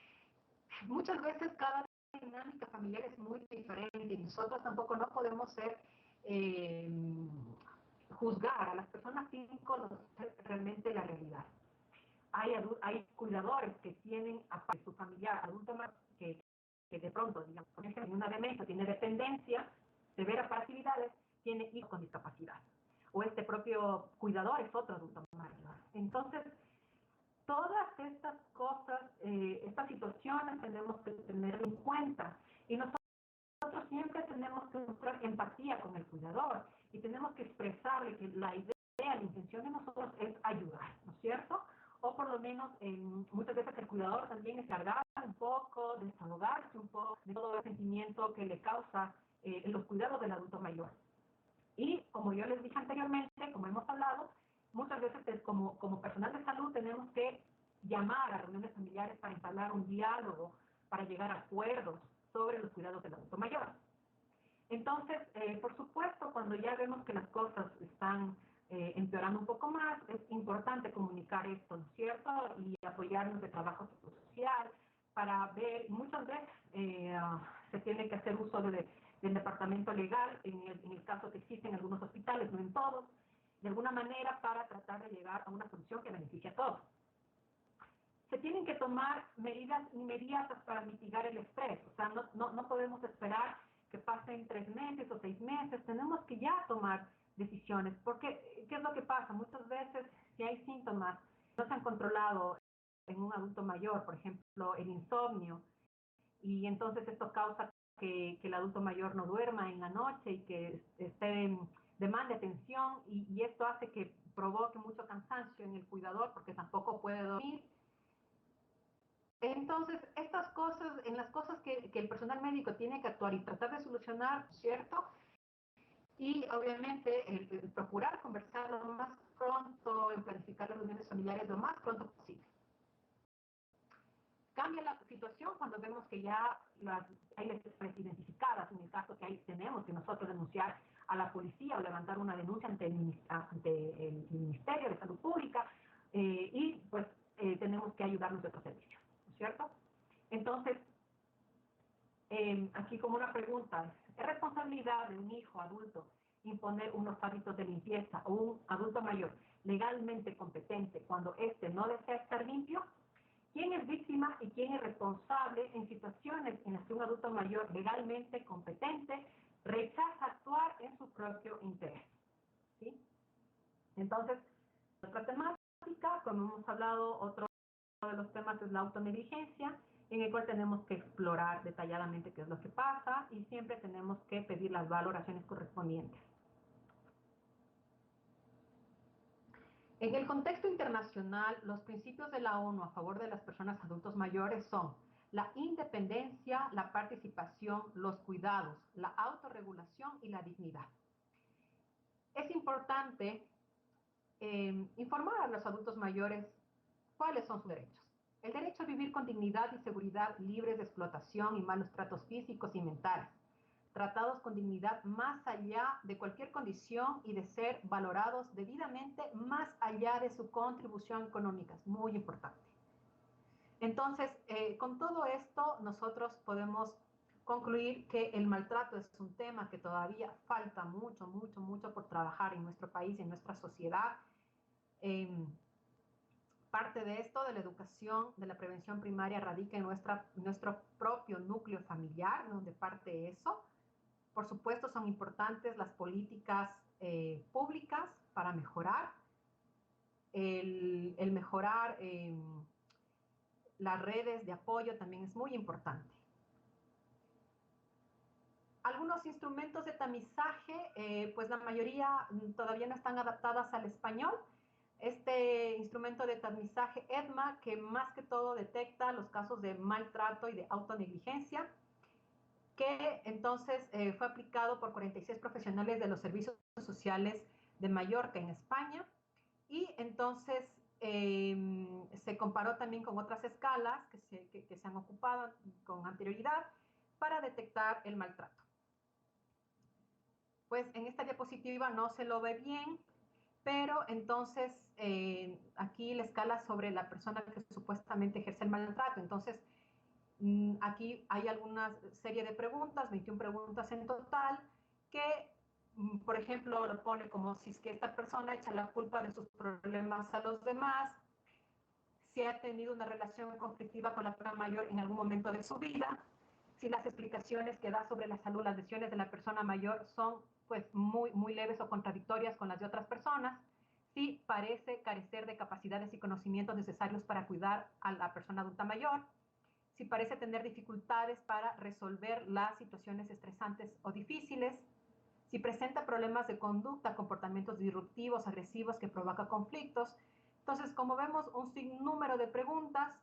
muchas veces cada dinámica familiar es muy diferente y nosotros tampoco no podemos ser juzgar a las personas sin conocer realmente la realidad. Hay cuidadores que tienen a su familiar adulto que de pronto, digamos, por ejemplo, en una demencia tiene dependencia, severas facilidades, tiene hijos con discapacidad. O este propio cuidador es otro adulto mayor. Entonces, todas estas cosas, estas situaciones tenemos que tener en cuenta. Y nosotros siempre tenemos que mostrar empatía con el cuidador y tenemos que expresarle que la idea, la intención de nosotros es ayudar, ¿no es cierto? O por lo menos muchas veces el cuidador también es cargar un poco, desahogarse un poco de todo el sentimiento que le causa los cuidados del adulto mayor. Y como yo les dije anteriormente, como hemos hablado, muchas veces como personal de salud tenemos que llamar a reuniones familiares para entablar un diálogo, para llegar a acuerdos sobre los cuidados del adulto mayor. Entonces, por supuesto, cuando ya vemos que las cosas están empeorando un poco más, es importante comunicar esto, ¿no es cierto? Y apoyarnos de trabajo social para ver, muchas veces se tiene que hacer uso del departamento legal, en el caso que existen algunos hospitales, no en todos, de alguna manera para tratar de llegar a una solución que beneficie a todos. Se tienen que tomar medidas inmediatas para mitigar el estrés, o sea, no podemos esperar que pasen 3 meses o 6 meses, tenemos que ya tomar decisiones, porque ¿qué es lo que pasa? Muchas veces, si hay síntomas no se han controlado en un adulto mayor, por ejemplo, el insomnio, y entonces esto causa que el adulto mayor no duerma en la noche y que demande atención, y esto hace que provoque mucho cansancio en el cuidador porque tampoco puede dormir. Entonces, estas cosas, en las cosas que el personal médico tiene que actuar y tratar de solucionar, ¿cierto? Y obviamente el procurar conversar lo más pronto, en planificar las reuniones familiares lo más pronto posible. Cambia la situación cuando vemos que ya hay lesiones identificadas, en el caso que tenemos que nosotros denunciar a la policía o levantar una denuncia ante el Ministerio de Salud Pública y pues tenemos que ayudarnos de otro servicio, ¿no es cierto? Entonces, aquí como una pregunta, ¿es responsabilidad de un hijo adulto imponer unos hábitos de limpieza o un adulto mayor legalmente competente cuando éste no desea estar limpio? ¿Quién es víctima y quién es responsable en situaciones en las que un adulto mayor legalmente competente rechaza actuar en su propio interés? ¿Sí? Entonces, otra temática, como hemos hablado, otro de los temas es la autonegligencia, en el cual tenemos que explorar detalladamente qué es lo que pasa y siempre tenemos que pedir las valoraciones correspondientes. En el contexto internacional, los principios de la ONU a favor de las personas adultos mayores son la independencia, la participación, los cuidados, la autorregulación y la dignidad. Es importante informar a los adultos mayores cuáles son sus derechos. El derecho a vivir con dignidad y seguridad libres de explotación y malos tratos físicos y mentales, tratados con dignidad más allá de cualquier condición y de ser valorados debidamente más allá de su contribución económica. Es muy importante. Entonces, con todo esto, nosotros podemos concluir que el maltrato es un tema que todavía falta mucho, mucho, mucho por trabajar en nuestro país, en nuestra sociedad. Parte de esto, de la educación, de la prevención primaria, radica en nuestro propio núcleo familiar, donde parte eso. Por supuesto, son importantes las políticas públicas para mejorar. El mejorar las redes de apoyo también es muy importante. Algunos instrumentos de tamizaje, pues la mayoría todavía no están adaptadas al español. Este instrumento de tamizaje EDMA, que más que todo detecta los casos de maltrato y de autonegligencia, que entonces fue aplicado por 46 profesionales de los servicios sociales de Mallorca en España, y entonces se comparó también con otras escalas que se han ocupado con anterioridad para detectar el maltrato. Pues en esta diapositiva no se lo ve bien, pero entonces aquí la escala sobre la persona que supuestamente ejerce el maltrato. Entonces, aquí hay alguna serie de preguntas, 21 preguntas en total, que, por ejemplo, lo pone como si es que esta persona echa la culpa de sus problemas a los demás, si ha tenido una relación conflictiva con la persona mayor en algún momento de su vida, si las explicaciones que da sobre la salud, las decisiones de la persona mayor son pues muy leves o contradictorias con las de otras personas, si parece carecer de capacidades y conocimientos necesarios para cuidar a la persona adulta mayor, si parece tener dificultades para resolver las situaciones estresantes o difíciles, si presenta problemas de conducta, comportamientos disruptivos, agresivos que provocan conflictos. Entonces, como vemos, un sinnúmero de preguntas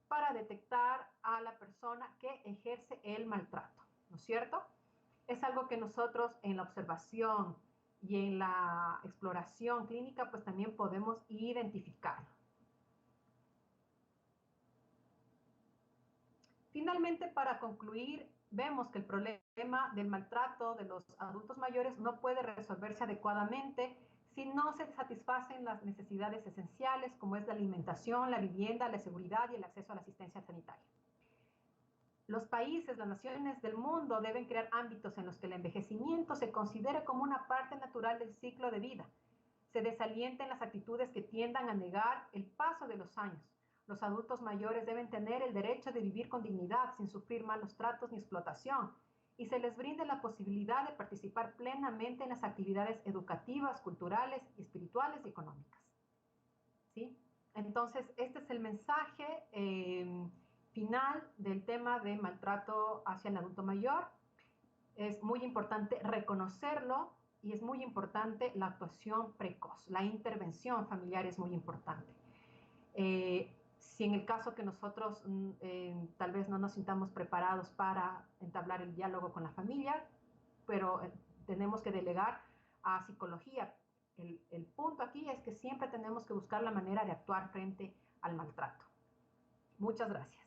para detectar a la persona que ejerce el maltrato, ¿no es cierto? Es algo que nosotros en la observación y en la exploración clínica pues también podemos identificar. Finalmente, para concluir, vemos que el problema del maltrato de los adultos mayores no puede resolverse adecuadamente si no se satisfacen las necesidades esenciales, como es la alimentación, la vivienda, la seguridad y el acceso a la asistencia sanitaria. Los países, las naciones del mundo deben crear ámbitos en los que el envejecimiento se considere como una parte natural del ciclo de vida. Se desalienten las actitudes que tiendan a negar el paso de los años. Los adultos mayores deben tener el derecho de vivir con dignidad, sin sufrir malos tratos ni explotación, y se les brinde la posibilidad de participar plenamente en las actividades educativas, culturales, espirituales y económicas. ¿Sí? Entonces, este es el mensaje final del tema de maltrato hacia el adulto mayor. Es muy importante reconocerlo y es muy importante la actuación precoz. La intervención familiar es muy importante. Si en el caso que nosotros tal vez no nos sintamos preparados para entablar el diálogo con la familia, pero tenemos que delegar a psicología. El punto aquí es que siempre tenemos que buscar la manera de actuar frente al maltrato. Muchas gracias.